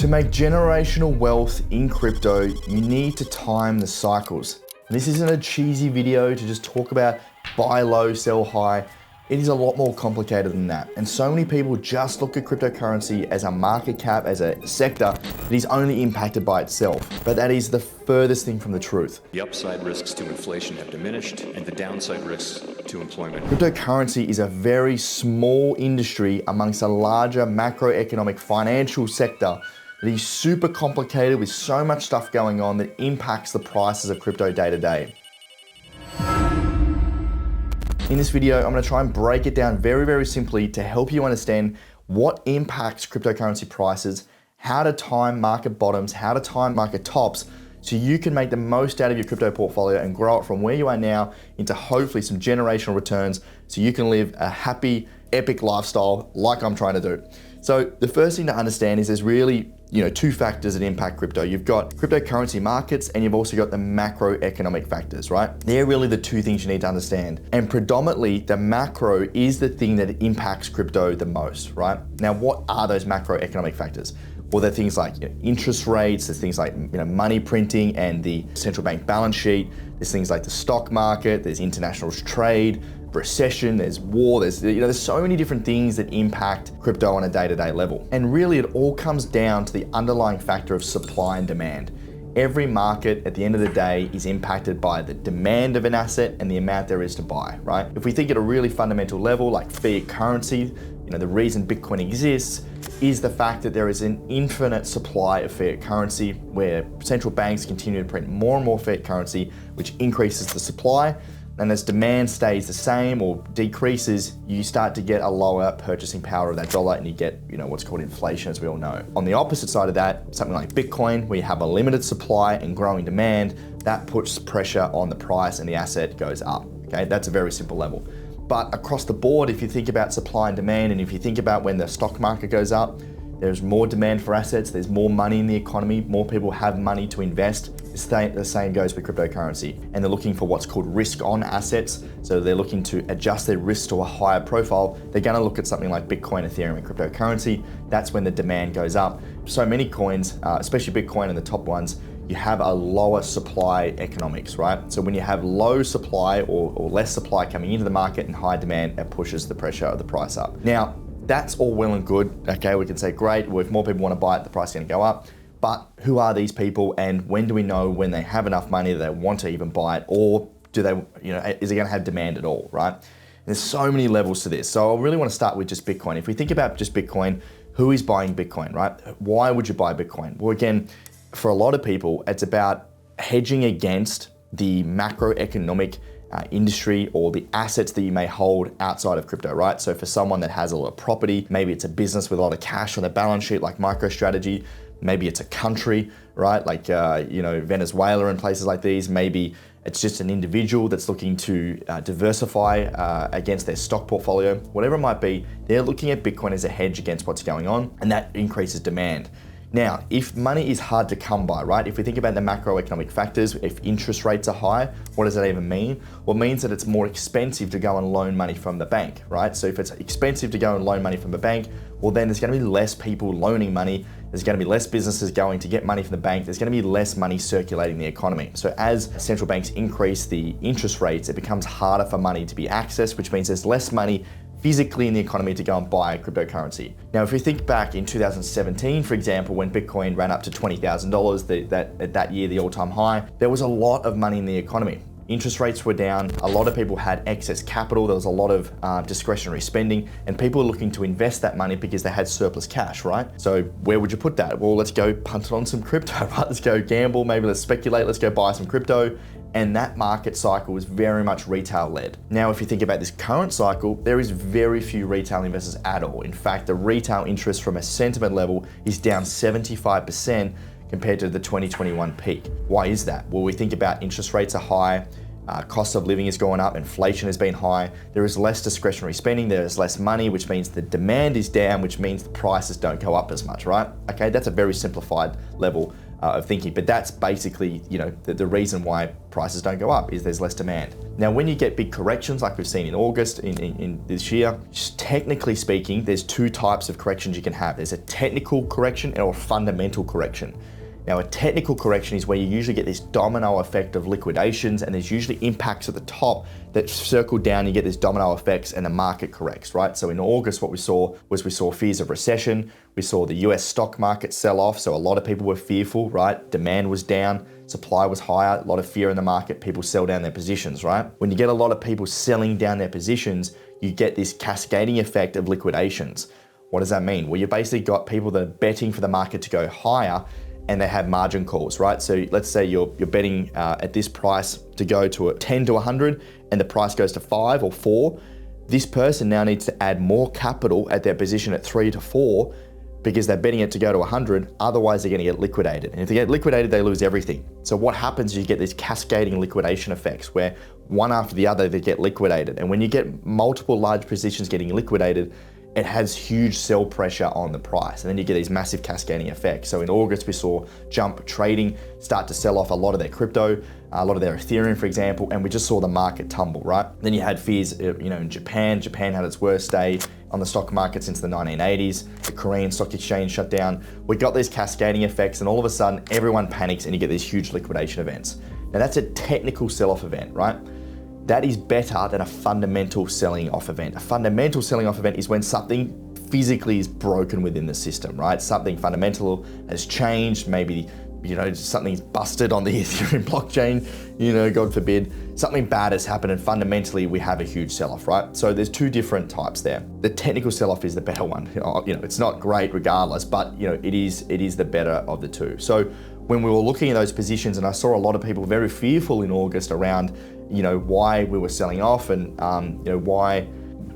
To make generational wealth in crypto, you need to time the cycles. This isn't a cheesy video to just talk about buy low, sell high. It is a lot more complicated than that. And so many people just look at cryptocurrency as a market cap, as a sector that is only impacted by itself. But that is the furthest thing from the truth. The upside risks to inflation have diminished and the downside risks to employment. Cryptocurrency is a very small industry amongst a larger macroeconomic financial sector that is super complicated with so much stuff going on that impacts the prices of crypto day to day. In this video, I'm going to try and break it down very, very simply to help you understand what impacts cryptocurrency prices, how to time market bottoms, how to time market tops, so you can make the most out of your crypto portfolio and grow it from where you are now into hopefully some generational returns so you can live a happy, epic lifestyle like I'm trying to do. So the first thing to understand is there's really two factors that impact crypto. You've got cryptocurrency markets and you've also got the macroeconomic factors, right? They're really the two things you need to understand. And predominantly the macro is the thing that impacts crypto the most, right? Now, what are those macroeconomic factors? Well, they're things like interest rates, there's things like money printing and the central bank balance sheet, there's things like the stock market, there's international trade, recession, there's war, there's so many different things that impact crypto on a day-to-day level. And really it all comes down to the underlying factor of supply and demand. Every market at the end of the day is impacted by the demand of an asset and the amount there is to buy, right? If we think at a really fundamental level like fiat currency, the reason Bitcoin exists is the fact that there is an infinite supply of fiat currency where central banks continue to print more and more fiat currency, which increases the supply. And as demand stays the same or decreases, you start to get a lower purchasing power of that dollar and you get, what's called inflation, as we all know. On the opposite side of that, something like Bitcoin, where you have a limited supply and growing demand, that puts pressure on the price and the asset goes up. Okay, that's a very simple level. But across the board, if you think about supply and demand, and if you think about when the stock market goes up, there's more demand for assets, there's more money in the economy, more people have money to invest. The same goes with cryptocurrency. And they're looking for what's called risk on assets. So they're looking to adjust their risk to a higher profile. They're gonna look at something like Bitcoin, Ethereum, and cryptocurrency. That's when the demand goes up. So many coins, especially Bitcoin and the top ones, you have a lower supply economics, right? So when you have low supply or less supply coming into the market and high demand, it pushes the pressure of the price up. Now, that's all well and good. Okay, we can say, great, well, if more people want to buy it, the price is going to go up. But who are these people, and when do we know when they have enough money that they want to even buy it, or do they, is it going to have demand at all, right? And there's so many levels to this. So I really want to start with just Bitcoin. If we think about just Bitcoin, who is buying Bitcoin, right? Why would you buy Bitcoin? Well, again, for a lot of people, it's about hedging against the macroeconomic industry or the assets that you may hold outside of crypto, right? So for someone that has a lot of property, maybe it's a business with a lot of cash on their balance sheet like MicroStrategy, maybe it's a country, right? Like, Venezuela and places like these. Maybe it's just an individual that's looking to diversify against their stock portfolio, whatever it might be. They're looking at Bitcoin as a hedge against what's going on, and that increases demand. Now, if money is hard to come by, right? If we think about the macroeconomic factors, if interest rates are high, what does that even mean? Well, it means that it's more expensive to go and loan money from the bank, right? So if it's expensive to go and loan money from the bank, well, then there's going to be less people loaning money. There's going to be less businesses going to get money from the bank. There's going to be less money circulating the economy. So as central banks increase the interest rates, it becomes harder for money to be accessed, which means there's less money physically in the economy to go and buy cryptocurrency. Now, if we think back in 2017, for example, when Bitcoin ran up to $20,000, that year, the all-time high, there was a lot of money in the economy. Interest rates were down, a lot of people had excess capital, there was a lot of discretionary spending, and people were looking to invest that money because they had surplus cash, right? So where would you put that? Well, let's go punt it on some crypto, right? Let's go gamble, maybe let's speculate, let's go buy some crypto. And that market cycle was very much retail led. Now, if you think about this current cycle, there is very few retail investors at all. In fact, the retail interest from a sentiment level is down 75% compared to the 2021 peak. Why is that? Well, we think about interest rates are high, cost of living is going up, inflation has been high, there is less discretionary spending, there is less money, which means the demand is down, which means the prices don't go up as much, right? Okay, that's a very simplified level of thinking. But that's basically, the reason why prices don't go up is there's less demand. Now, when you get big corrections like we've seen in August in this year, just technically speaking, there's two types of corrections you can have. There's a technical correction or a fundamental correction. Now, a technical correction is where you usually get this domino effect of liquidations, and there's usually impacts at the top that circle down. You get this domino effects and the market corrects, right? So in August, what we saw fears of recession. We saw the US stock market sell off. So a lot of people were fearful, right? Demand was down, supply was higher, a lot of fear in the market, people sell down their positions, right? When you get a lot of people selling down their positions, you get this cascading effect of liquidations. What does that mean? Well, you basically got people that are betting for the market to go higher, and they have margin calls, right? So let's say you're betting at this price to go to a 10 to 100 and the price goes to 5 or 4. This person now needs to add more capital at their position at 3 to 4 because they're betting it to go to 100. Otherwise, they're going to get liquidated. And if they get liquidated, they lose everything. So what happens is you get these cascading liquidation effects where one after the other, they get liquidated. And when you get multiple large positions getting liquidated, it has huge sell pressure on the price. And then you get these massive cascading effects. So in August, we saw Jump Trading start to sell off a lot of their crypto, a lot of their Ethereum, for example, and we just saw the market tumble, right? Then you had fears, in Japan. Japan had its worst day on the stock market since the 1980s. The Korean stock exchange shut down. We got these cascading effects, and all of a sudden, everyone panics and you get these huge liquidation events. Now that's a technical sell-off event, right? That is better than a fundamental selling off event. A fundamental selling off event is when something physically is broken within the system, right? Something fundamental has changed, maybe, something's busted on the Ethereum blockchain, God forbid. Something bad has happened and fundamentally we have a huge sell-off, right? So there's two different types there. The technical sell-off is the better one. It's not great regardless, but it is the better of the two. So when we were looking at those positions, and I saw a lot of people very fearful in August around why we were selling off and why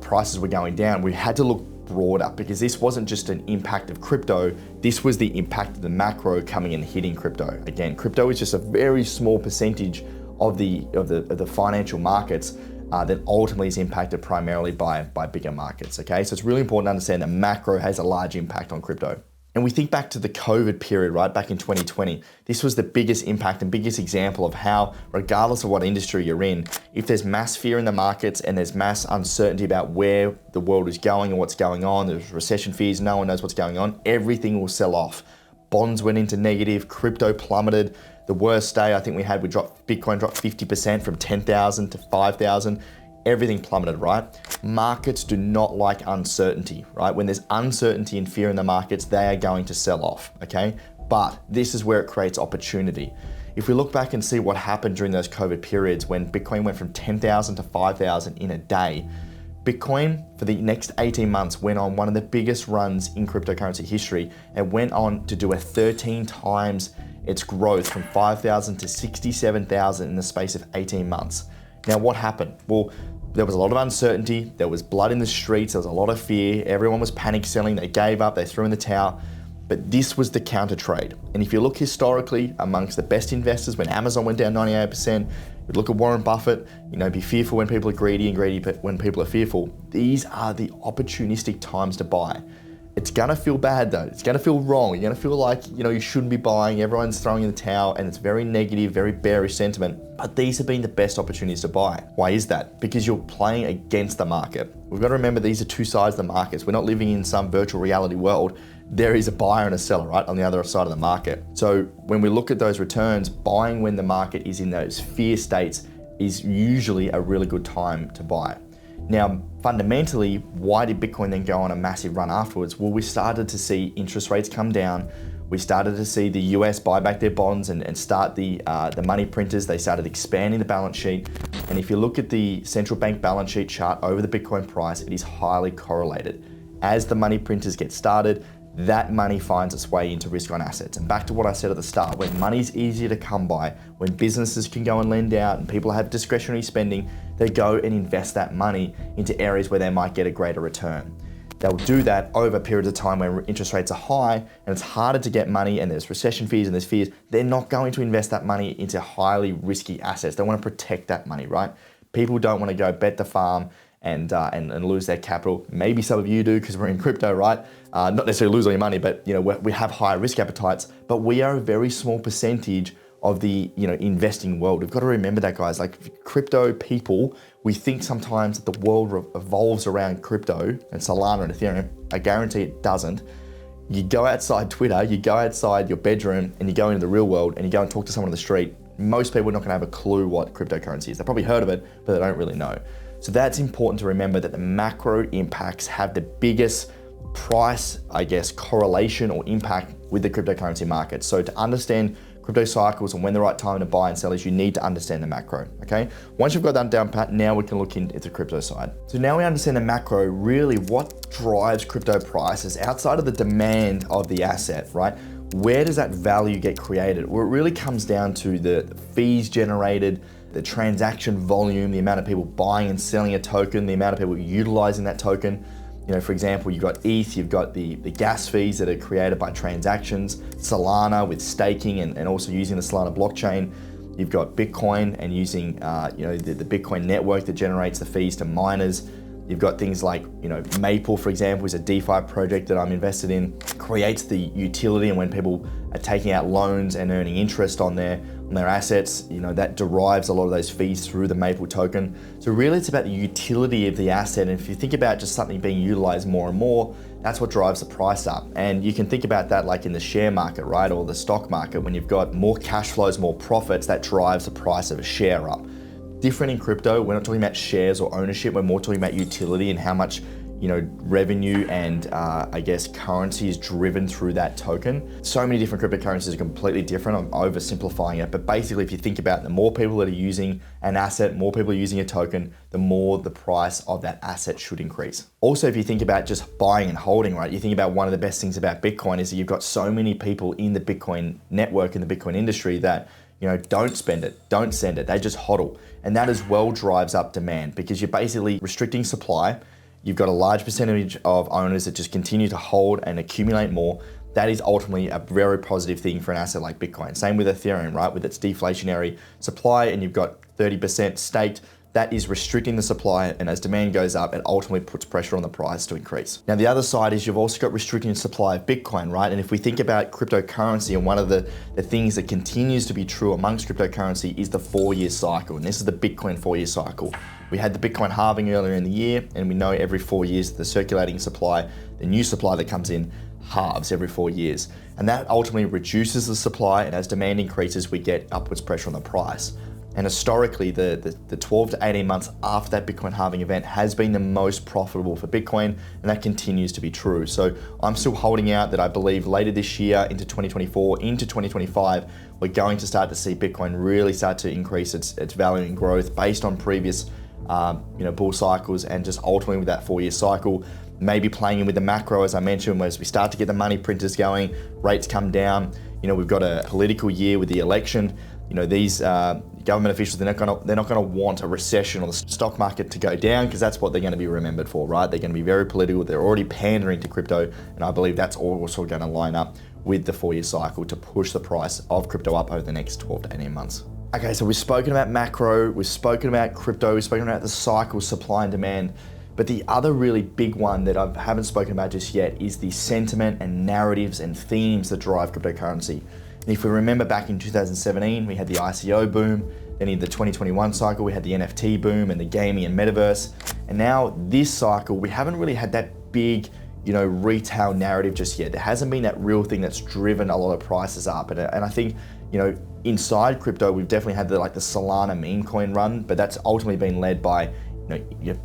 prices were going down, we had to look broader because this wasn't just an impact of crypto, this was the impact of the macro coming and hitting crypto. Again, crypto is just a very small percentage of the financial markets that ultimately is impacted primarily by bigger markets, okay? So it's really important to understand that macro has a large impact on crypto. And we think back to the COVID period, right, back in 2020, this was the biggest impact and biggest example of how, regardless of what industry you're in, if there's mass fear in the markets and there's mass uncertainty about where the world is going and what's going on, there's recession fears, no one knows what's going on, everything will sell off. Bonds went into negative, crypto plummeted. The worst day I think Bitcoin dropped 50% from 10,000 to 5,000. Everything plummeted, right? Markets do not like uncertainty, right? When there's uncertainty and fear in the markets, they are going to sell off, okay? But this is where it creates opportunity. If we look back and see what happened during those COVID periods when Bitcoin went from 10,000 to 5,000 in a day, Bitcoin for the next 18 months went on one of the biggest runs in cryptocurrency history and went on to do a 13 times its growth from 5,000 to 67,000 in the space of 18 months. Now, what happened? Well, there was a lot of uncertainty. There was blood in the streets. There was a lot of fear. Everyone was panic selling. They gave up. They threw in the towel. But this was the counter trade. And if you look historically amongst the best investors, when Amazon went down 98%, you look at Warren Buffett, be fearful when people are greedy and greedy when people are fearful. These are the opportunistic times to buy. It's gonna feel bad though. It's gonna feel wrong. You're gonna feel like, you shouldn't be buying. Everyone's throwing in the towel and it's very negative, very bearish sentiment. But these have been the best opportunities to buy. Why is that? Because you're playing against the market. We've got to remember these are two sides of the markets. We're not living in some virtual reality world. There is a buyer and a seller, right, on the other side of the market. So when we look at those returns, buying when the market is in those fear states is usually a really good time to buy. Now, fundamentally, why did Bitcoin then go on a massive run afterwards? Well, we started to see interest rates come down. We started to see the US buy back their bonds and start the money printers. They started expanding the balance sheet. And if you look at the central bank balance sheet chart over the Bitcoin price, it is highly correlated. As the money printers get started, that money finds its way into risk-on assets. And back to what I said at the start, when money's easier to come by, when businesses can go and lend out and people have discretionary spending, they go and invest that money into areas where they might get a greater return. They'll do that over periods of time where interest rates are high and it's harder to get money and there's recession fears and there's fears. They're not going to invest that money into highly risky assets. They want to protect that money, right? People don't want to go bet the farm and lose their capital. Maybe some of you do because we're in crypto, right? Not necessarily lose all your money, but we have higher risk appetites. But we are a very small percentage of the investing world. We've got to remember that, guys. Like crypto people, we think sometimes that the world revolves around crypto and Solana and Ethereum. I guarantee it doesn't. You go outside Twitter, you go outside your bedroom, and you go into the real world and you go and talk to someone on the street. Most people are not going to have a clue what cryptocurrency is. They've probably heard of it, but they don't really know. So that's important to remember, that the macro impacts have the biggest price, correlation or impact with the cryptocurrency market. So to understand crypto cycles and when the right time to buy and sell is, you need to understand the macro, okay? Once you've got that down pat, now we can look into the crypto side. So now we understand the macro, really what drives crypto prices outside of the demand of the asset, right? Where does that value get created? Well, it really comes down to the fees generated, the transaction volume, the amount of people buying and selling a token, the amount of people utilizing that token. For example, you've got ETH, you've got the gas fees that are created by transactions, Solana with staking and also using the Solana blockchain. You've got Bitcoin and using the Bitcoin network that generates the fees to miners. You've got things like Maple, for example, is a DeFi project that I'm invested in, creates the utility, and when people are taking out loans and earning interest on their assets, that derives a lot of those fees through the Maple token. So really it's about the utility of the asset. And if you think about just something being utilized more and more, that's what drives the price up. And you can think about that like in the share market, right? Or the stock market, when you've got more cash flows, more profits, that drives the price of a share up. Different in crypto, we're not talking about shares or ownership, we're more talking about utility and how much revenue and currency is driven through that token. So many different cryptocurrencies are completely different. I'm oversimplifying it, but basically if you think about it, the more people that are using an asset, more people are using a token, the more the price of that asset should increase. Also, if you think about just buying and holding, right? You think about one of the best things about Bitcoin is that you've got so many people in the Bitcoin network, in the Bitcoin industry that don't spend it, don't send it, they just hodl. And that as well drives up demand because you're basically restricting supply. You've got a large percentage of owners that just continue to hold and accumulate more. That is ultimately a very positive thing for an asset like Bitcoin. Same with Ethereum, right? With its deflationary supply, and you've got 30% staked. That is restricting the supply, and as demand goes up, it ultimately puts pressure on the price to increase. Now, the other side is you've also got restricting supply of Bitcoin, right? And if we think about cryptocurrency, and one of the things that continues to be true amongst cryptocurrency is the 4-year cycle, and this is the Bitcoin 4-year cycle. We had the Bitcoin halving earlier in the year, and we know every 4 years the circulating supply, the new supply that comes in, halves every 4 years. And that ultimately reduces the supply, and as demand increases, we get upwards pressure on the price. And historically, the 12 to 18 months after that Bitcoin halving event has been the most profitable for Bitcoin, and that continues to be true. So I'm still holding out that I believe later this year into 2024, into 2025, we're going to start to see Bitcoin really start to increase its value and growth based on previous bull cycles, and just ultimately with that 4-year cycle, maybe playing in with the macro, as I mentioned, as we start to get the money printers going, rates come down. We've got a political year with the election. These government officials, they're not gonna want a recession or the stock market to go down, because that's what they're going to be remembered for, right? They're going to be very political. They're already pandering to crypto, and I believe that's also going to line up with the 4-year cycle to push the price of crypto up over the next 12 to 18 months. Okay, so we've spoken about macro, we've spoken about crypto, we've spoken about the cycle, supply and demand, but the other really big one that I haven't spoken about just yet is the sentiment and narratives and themes that drive cryptocurrency. And if we remember back in 2017, we had the ICO boom. Then in the 2021 cycle, we had the NFT boom and the gaming and metaverse. And now this cycle, we haven't really had that big, retail narrative just yet. There hasn't been that real thing that's driven a lot of prices up. And I think, inside crypto, we've definitely had the Solana meme coin run, but that's ultimately been led by,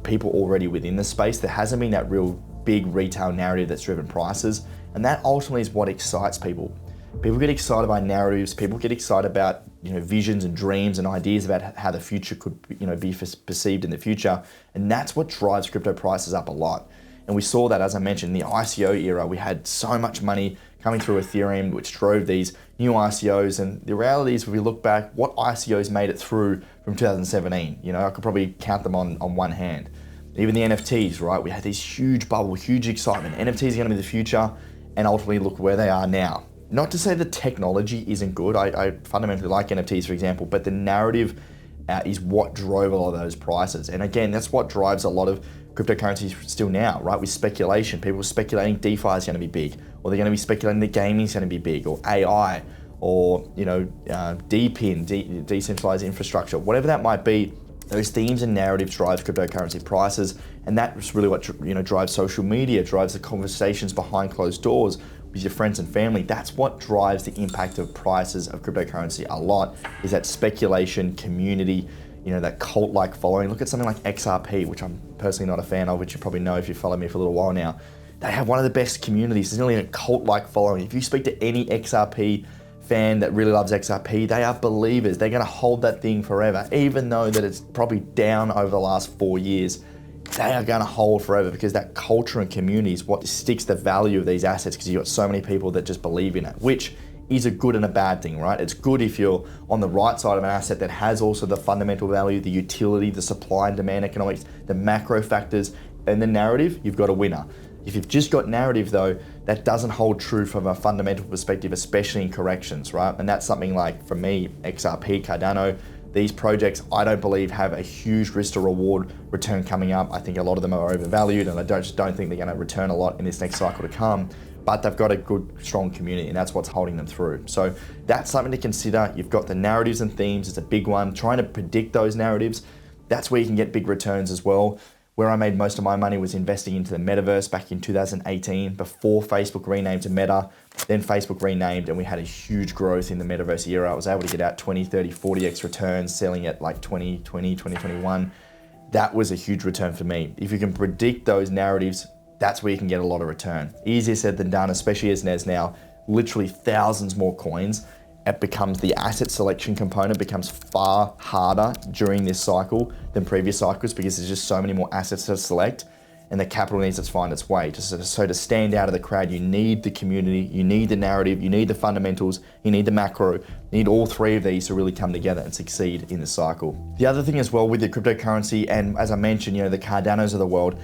people already within the space. There hasn't been that real big retail narrative that's driven prices. And that ultimately is what excites people. People get excited by narratives. People get excited about visions and dreams and ideas about how the future could be perceived in the future, and that's what drives crypto prices up a lot. And we saw that, as I mentioned, in the ICO era, we had so much money coming through Ethereum, which drove these new ICOs. And the reality is, if we look back, what ICOs made it through from 2017? I could probably count them on one hand. Even the NFTs, right? We had this huge bubble, huge excitement. NFTs are going to be the future, and ultimately look where they are now. Not to say the technology isn't good. I fundamentally like NFTs, for example, but the narrative is what drove a lot of those prices. And again, that's what drives a lot of cryptocurrencies still now, right? With speculation, people are speculating DeFi is going to be big, or they're going to be speculating that gaming is going to be big, or AI, or DePIN, decentralized infrastructure, whatever that might be. Those themes and narratives drive cryptocurrency prices, and that's really what drives social media, drives the conversations behind closed doors with your friends and family. That's what drives the impact of prices of cryptocurrency a lot, is that speculation, community, that cult-like following. Look at something like XRP, which I'm personally not a fan of, which you probably know if you've followed me for a little while now. They have one of the best communities. There's nearly a cult-like following. If you speak to any XRP fan that really loves XRP, they are believers. They're gonna hold that thing forever, even though that it's probably down over the last 4 years. They are gonna hold forever because that culture and community is what sticks the value of these assets, because you've got so many people that just believe in it, which is a good and a bad thing, right? It's good if you're on the right side of an asset that has also the fundamental value, the utility, the supply and demand economics, the macro factors, and the narrative, you've got a winner. If you've just got narrative though, that doesn't hold true from a fundamental perspective, especially in corrections, right? And that's something like, for me, XRP, Cardano, these projects, I don't believe have a huge risk to reward return coming up. I think a lot of them are overvalued, and I just don't think they're gonna return a lot in this next cycle to come, but they've got a good, strong community, and that's what's holding them through. So that's something to consider. You've got the narratives and themes, it's a big one. Trying to predict those narratives, that's where you can get big returns as well. Where I made most of my money was investing into the metaverse back in 2018, before Facebook renamed to Meta. Then Facebook renamed, and we had a huge growth in the metaverse era. I was able to get out 20, 30, 40x returns, selling at like 2020, 2021. That was a huge return for me. If you can predict those narratives, that's where you can get a lot of return. Easier said than done, especially as there's now literally thousands more coins. It becomes, the asset selection component becomes far harder during this cycle than previous cycles, because there's just so many more assets to select, and the capital needs to find its way. So to stand out of the crowd, you need the community, you need the narrative, you need the fundamentals, you need the macro, you need all three of these to really come together and succeed in the cycle. The other thing as well with the cryptocurrency, and as I mentioned, the Cardanos of the world,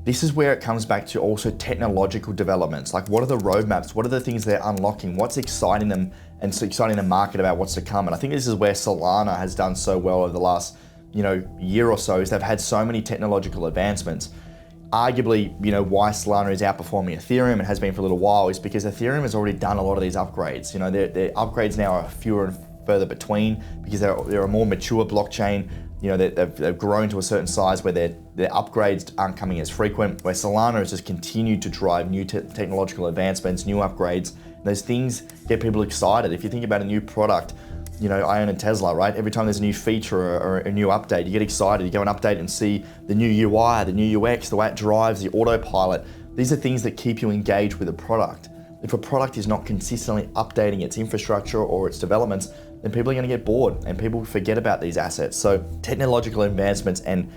this is where it comes back to also technological developments. Like, what are the roadmaps? What are the things they're unlocking? What's exciting them and so exciting the market about what's to come? And I think this is where Solana has done so well over the last, year or so, is they've had so many technological advancements. Arguably, why Solana is outperforming Ethereum and has been for a little while is because Ethereum has already done a lot of these upgrades. Their upgrades now are fewer and further between, because they're a more mature blockchain. They've grown to a certain size where their upgrades aren't coming as frequent, where Solana has just continued to drive new technological advancements, new upgrades. Those things get people excited. If you think about a new product, I own a Tesla, right? Every time there's a new feature or a new update, you get excited. You go and update and see the new UI, the new UX, the way it drives, the autopilot. These are things that keep you engaged with a product. If a product is not consistently updating its infrastructure or its developments, then people are going to get bored and people forget about these assets. So technological advancements and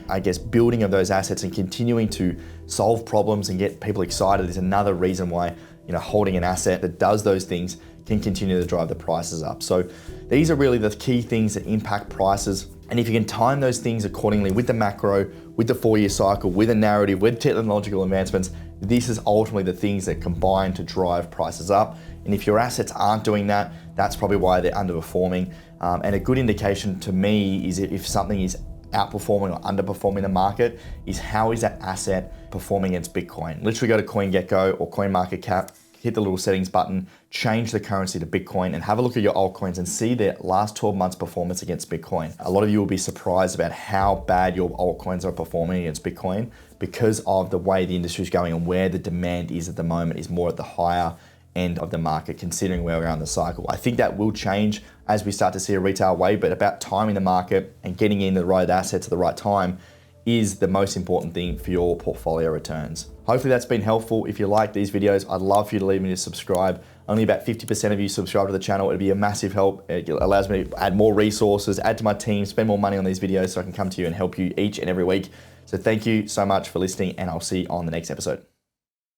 building of those assets and continuing to solve problems and get people excited is another reason why holding an asset that does those things can continue to drive the prices up. So these are really the key things that impact prices. And if you can time those things accordingly with the macro, with the 4-year cycle, with a narrative, with technological advancements, this is ultimately the things that combine to drive prices up. And if your assets aren't doing that, that's probably why they're underperforming. And a good indication to me is if something is outperforming or underperforming the market, is how is that asset performing against Bitcoin. Literally go to CoinGecko or CoinMarketCap, hit the little settings button, change the currency to Bitcoin, and have a look at your altcoins and see their last 12 months performance against Bitcoin. A lot of you will be surprised about how bad your altcoins are performing against Bitcoin, because of the way the industry is going and where the demand is at the moment is more at the higher end of the market, considering where we are in the cycle. I think that will change as we start to see a retail wave, but about timing the market and getting in the right assets at the right time is the most important thing for your portfolio returns. Hopefully that's been helpful. If you like these videos, I'd love for you to leave me to subscribe. Only about 50% of you subscribe to the channel. It'd be a massive help. It allows me to add more resources, add to my team, spend more money on these videos so I can come to you and help you each and every week. So thank you so much for listening, and I'll see you on the next episode.